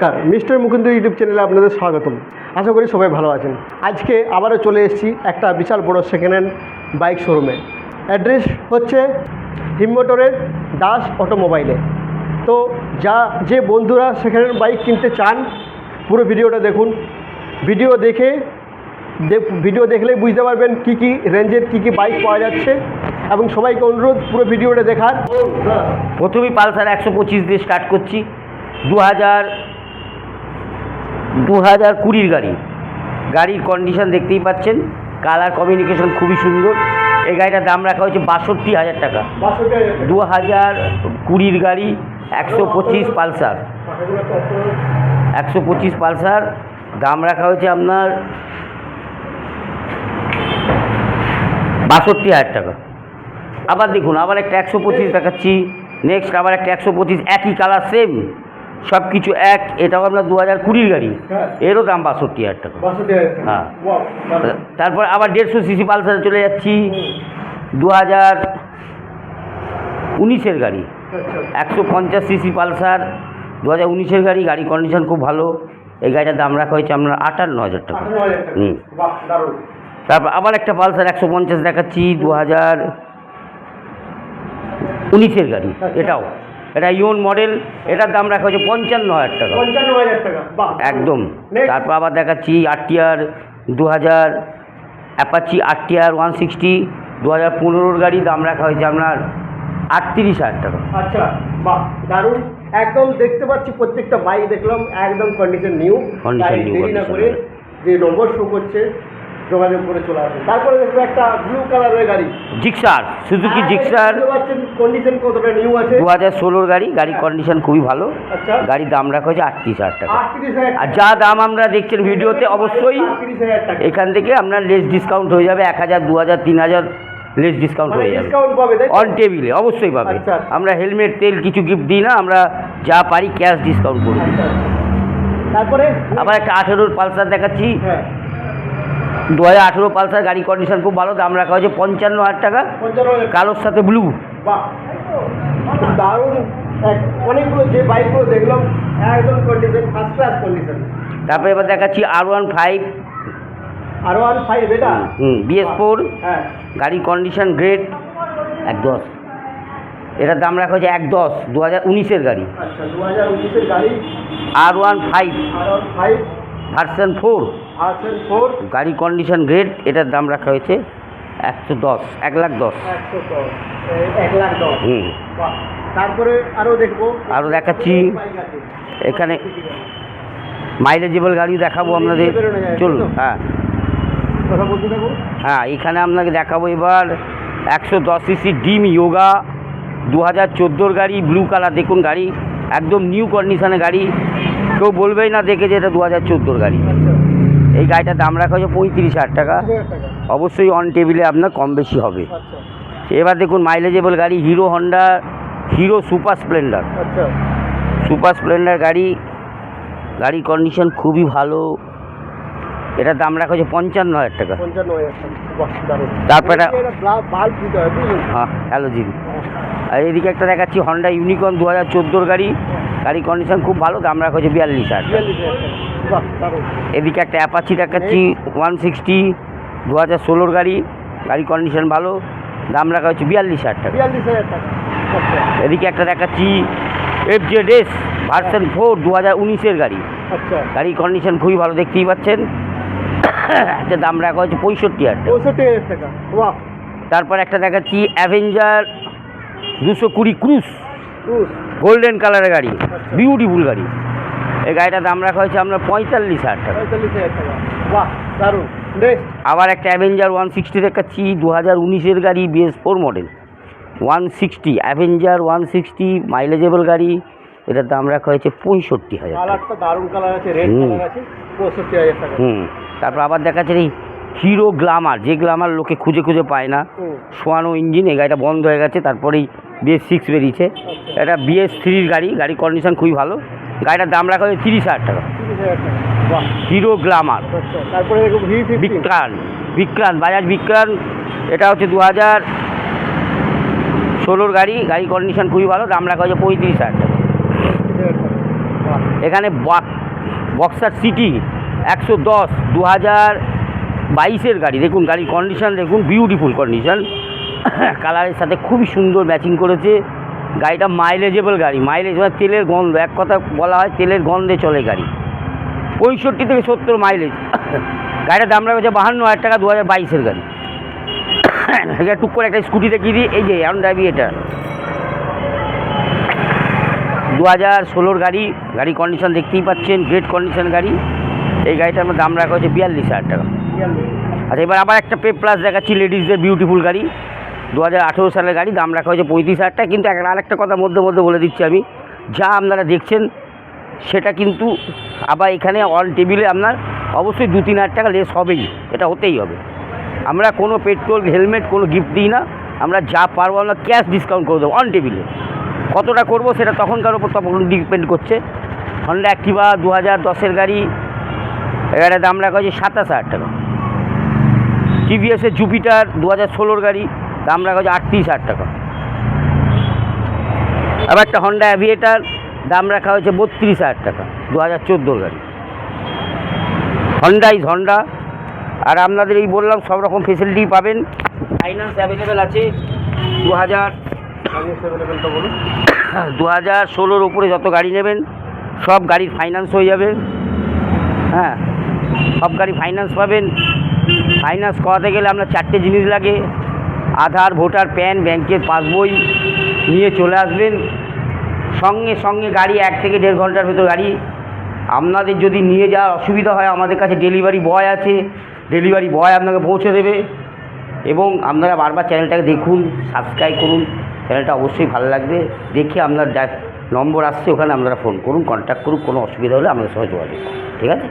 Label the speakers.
Speaker 1: নমস্কার, mister Mukunda YouTube চ্যানেলে আপনাদের স্বাগতম। আশা করি সবাই ভালো আছেন। আজকে আবারও চলে এসেছি একটা বিশাল বড় সেকেন্ড হ্যান্ড বাইক শোরুমে। অ্যাড্রেস হচ্ছে হিমমোটরের দাস অটোমোবাইলে। তো যে বন্ধুরা সেকেন্ড হ্যান্ড বাইক কিনতে চান, পুরো ভিডিওটা দেখুন। ভিডিও দেখলেই বুঝতে পারবেন কী কী রেঞ্জের কী কী বাইক পাওয়া যাচ্ছে, এবং সবাইকে অনুরোধ পুরো ভিডিওটা দেখার।
Speaker 2: প্রথমেই পালসার 125 দিয়ে স্টার্ট করছি। 2020 গাড়ির কন্ডিশন দেখতেই পাচ্ছেন, কালার কমিউনিকেশন খুবই সুন্দর। এই গাড়িটার দাম রাখা হয়েছে 62,000 টাকা। 2020 গাড়ি 125 পালসার দাম রাখা হয়েছে আপনার 62,000 টাকা। আবার দেখুন, আবার একটা 125 দেখাচ্ছি। নেক্সট আবার একটা 125, একই কালার, সেম সব কিছু এক। এটাও আপনার 2020 গাড়ি, এরও দাম 62,000 টাকা। হ্যাঁ, তারপর আবার 150 সিসি পালসারে চলে যাচ্ছি। 2019 গাড়ি 150 সিসি পালসার, 2019 গাড়ি। গাড়ি কন্ডিশন খুব ভালো। এই গাড়িটার দাম রাখা হয়েছে আপনার 58,000 টাকা। তারপর আবার একটা পালসার 150 দেখাচ্ছি। 2019 গাড়ি, এটা ইয়ন মডেল। এটার দাম রাখা হয়েছে 55,000 টাকা। একদম। তারপর আবার দেখাচ্ছি আরটিআর 2000 অ্যাপাচি আরটিআর 160, 2015 গাড়ি। দাম রাখা হয়েছে আপনার 38,000 টাকা।
Speaker 1: আচ্ছা, বাহ, দারুণ। একদম দেখতে পাচ্ছি প্রত্যেকটা বাইক দেখলাম একদম কন্ডিশন নিউ। দেরি না করে যে নম্বর শো করছে যোগাযোগ করে চলে আসবে। তারপরে দেখবো একটা ব্লু কালারের গাড়ি,
Speaker 2: জিক্সার, সুজুকি জিক্সার।
Speaker 1: কন্ডিশন কতটা নিউ আছে?
Speaker 2: 2016 গাড়ি। গাড়ির কন্ডিশন খুবই ভালো।
Speaker 1: আচ্ছা,
Speaker 2: গাড়ির দাম রাখা হয়েছে 38,000 টাকা।
Speaker 1: 38,000।
Speaker 2: আর যা দাম আমরা দেখছেন ভিডিওতে, অবশ্যই
Speaker 1: 38,000 টাকা।
Speaker 2: এখান থেকে আপনার লেস ডিসকাউন্ট হয়ে যাবে। 1,000, 2,000, 3,000 লেস ডিসকাউন্ট হয়ে যাবে।
Speaker 1: ডিসকাউন্ট পাবে
Speaker 2: অন টেবিলে অবশ্যই পাবে।
Speaker 1: আচ্ছা।
Speaker 2: আমরা হেলমেট, তেল কিছু গিফট দিই না, আমরা যা পারি ক্যাশ ডিসকাউন্ট করে দিই।
Speaker 1: তারপরে
Speaker 2: আবার একটা 18 পালসার দেখাচ্ছি।
Speaker 1: হ্যাঁ,
Speaker 2: 2018 পালসার। গাড়ি কন্ডিশন খুব ভালো। দাম রাখা হয়েছে 55,000 টাকা।
Speaker 1: 55,000।
Speaker 2: কালোর সাথে ব্লু।
Speaker 1: বাহ, দারুণ। অনেকগুলো যে বাইকগুলো দেখলাম একদম কন্ডিশন, ফার্স্ট ক্লাস কন্ডিশন।
Speaker 2: তারপরে এবার দেখাচ্ছি R15।
Speaker 1: R15 এটা
Speaker 2: BS4।
Speaker 1: হ্যাঁ,
Speaker 2: গাড়ির কন্ডিশন গ্রেট, 110। এটার দাম রাখা হয়েছে 110, 2019 গাড়ি।
Speaker 1: আচ্ছা, 2019 গাড়ি।
Speaker 2: R15 version 4। গাড়ি কন্ডিশন গ্রেট। এটার দাম রাখা হয়েছে 110, 1,10,000।
Speaker 1: 1,10,000। বাহ, তারপরে আরও
Speaker 2: দেখাচ্ছি। এখানে মাইলেজেবল গাড়ি দেখাবো আপনাদের, চলুন। হ্যাঁ
Speaker 1: কথা বলতে থাকো।
Speaker 2: হ্যাঁ, এখানে আপনাকে দেখাবো এবার 110 সিসি ডিম ইয়োগা 2014 গাড়ি, ব্লু কালার। দেখুন, গাড়ি একদম নিউ কন্ডিশনে গাড়ি, কেউ বলবেই না দেখে যে এটা 2014 গাড়ি। এই গাড়িটার দাম রাখা হয়েছে 35,000 টাকা। অবশ্যই অন টেবিলে আপনার কম বেশি হবে। এবার দেখুন মাইলেজেবল গাড়ি, hero super Splendor. Super Splendor গাড়ির কন্ডিশন খুবই ভালো। এটার দাম রাখা হয়েছে 55,000 টাকা। তারপরে হ্যাঁ, হ্যালোজিন। আর এদিকে একটা দেখাচ্ছি হন্ডা ইউনিকর্ন 2014 গাড়ি। গাড়ির কন্ডিশন খুব ভালো। দাম রাখা হয়েছে 42,000 টাকা। এদিকে একটা অ্যাপাচি দেখাচ্ছি 160, 2016 গাড়ি। গাড়ির কন্ডিশন ভালো। দাম রাখা হচ্ছে 42,000 টাকা। এদিকে একটা দেখাচ্ছি FZS ভার্সন 4, 2019 গাড়ি। গাড়ির কন্ডিশন খুবই ভালো, দেখতেই পাচ্ছেন। একটা দাম রাখা হচ্ছে 65,000
Speaker 1: টাকা।
Speaker 2: তারপর একটা দেখাচ্ছি অ্যাভেঞ্জার 220 ক্রুজ, গোল্ডেন কালারের গাড়ি, বিউটিফুল গাড়ি। এই গাড়িটার দাম রাখা হয়েছে আপনার 45,000 টাকা।
Speaker 1: বাহ, দারুণ।
Speaker 2: আবার একটা অ্যাভেঞ্জার 160 দেখাচ্ছি, 2019 গাড়ি, BS4 মডেল 160। অ্যাভেঞ্জার 160 মাইলেজেবল গাড়ি। এটার দাম রাখা হয়েছে 65,000 টাকা।
Speaker 1: দারুণ কালার আছে, রেড কালার আছে, 65,000 টাকা।
Speaker 2: তারপর আবার দেখাচ্ছে এই হিরো গ্ল্যামার, যে গ্ল্যামার লোকে খুঁজে খুঁজে পায় না, সোয়ানো ইঞ্জিন। এই গাড়িটা বন্ধ হয়ে গেছে, তারপরেই BS6 বেরিয়েছে। এটা BS3 গাড়ি। গাড়ির কন্ডিশন খুবই ভালো। গাড়িটার দাম রাখা হয়েছে 30,000 টাকা। Hero Glamour.
Speaker 1: তারপরে
Speaker 2: বিক্রান্ত, বাজাজ বিক্রান্ত। এটা হচ্ছে 2016 গাড়ি। গাড়ির কন্ডিশন খুবই ভালো। দাম রাখা হয়েছে 35,000 টাকা। এখানে বক্সার সিটি 110 2022-এর গাড়ি। দেখুন গাড়ির কন্ডিশন দেখুন, বিউটিফুল কন্ডিশন, কালারের সাথে খুবই সুন্দর ম্যাচিং করেছে। গাড়িটা মাইলেজেবল গাড়ি, মাইলেজ মানে তেলের গন্ধ, এক কথা বলা হয় তেলের গন্ধে চলে গাড়ি, 65 থেকে 70 মাইলেজ। গাড়িটার দাম রাখা হচ্ছে 52,000 টাকা, 2022-এর গাড়ি। এটা টুক করে একটা স্কুটি দেখিয়ে দিই, এই যে ড্রাইভি, এটা 2016-র গাড়ি। গাড়ি কন্ডিশন দেখতেই পাচ্ছেন, গ্রেট কন্ডিশন গাড়ি। এই গাড়িটার আমার দাম রাখা হচ্ছে 42,000 টাকা। আচ্ছা, এবার আবার একটা প্লাস দেখাচ্ছি, লেডিসদের বিউটিফুল গাড়ি, 2018 সালের গাড়ি, দাম রাখা হয়েছে 35,000 টাকা। কিন্তু আরেকটা কথা মধ্যে বলে দিচ্ছি আমি, যা আপনারা দেখছেন সেটা কিন্তু আবার এখানে অন টেবিলে আপনার অবশ্যই 2-3,000 টাকা লেস হবেই, এটা হতেই হবে। আমরা কোনো পেট্রোল হেলমেট কোনো গিফট দিই না, আমরা যা পারবো আমরা ক্যাশ ডিসকাউন্ট করে দেবো অন টেবিলে। কতটা করব সেটা তখনকার উপর তখন ডিপেন্ড করছে। হন্ডা অ্যাক্টিভা 2010-এর গাড়ি, এটার দাম রাখা হয়েছে 27,000 টাকা। টিভিএসের জুপিটার 2016-র গাড়ি, দাম রাখা হচ্ছে 38,000 টাকা। আবার একটা হন্ডা অ্যাভিয়েটার, দাম রাখা হয়েছে 32,000 টাকা, 2014-র গাড়ি। Honda is Honda. আর আপনাদের এই বললাম সব রকম ফেসিলিটি পাবেন, ফাইন্যান্স অ্যাভেলেবেল আছে। 2016-র উপরে যত গাড়ি নেবেন সব গাড়ির ফাইন্যান্স হয়ে যাবে। হ্যাঁ, সব গাড়ি ফাইন্যান্স পাবেন। ফাইন্যান্স করাতে গেলে আপনার 4টে জিনিস লাগে, আধার, ভোটার, প্যান, ব্যাংকের পাসবই নিয়ে চলে আসবেন। সঙ্গে সঙ্গে গাড়ি 1 থেকে 1.5 ঘন্টার ভেতর গাড়ি। আপনাদের যদি নিয়ে যাওয়ার অসুবিধা হয়, আমাদের কাছে ডেলিভারি বয় আছে, ডেলিভারি বয় আপনাকে পৌঁছে দেবে। এবং আপনারা বারবার চ্যানেলটাকে দেখুন, সাবস্ক্রাইব করুন, চ্যানেলটা অবশ্যই ভালো লাগবে। দেখে আপনার নম্বর আসছে, ওখানে আপনারা ফোন করুন, কন্ট্যাক্ট করুন, কোনো অসুবিধা হলে আমাদের সঙ্গে যোগাযোগ করুন, ঠিক আছে।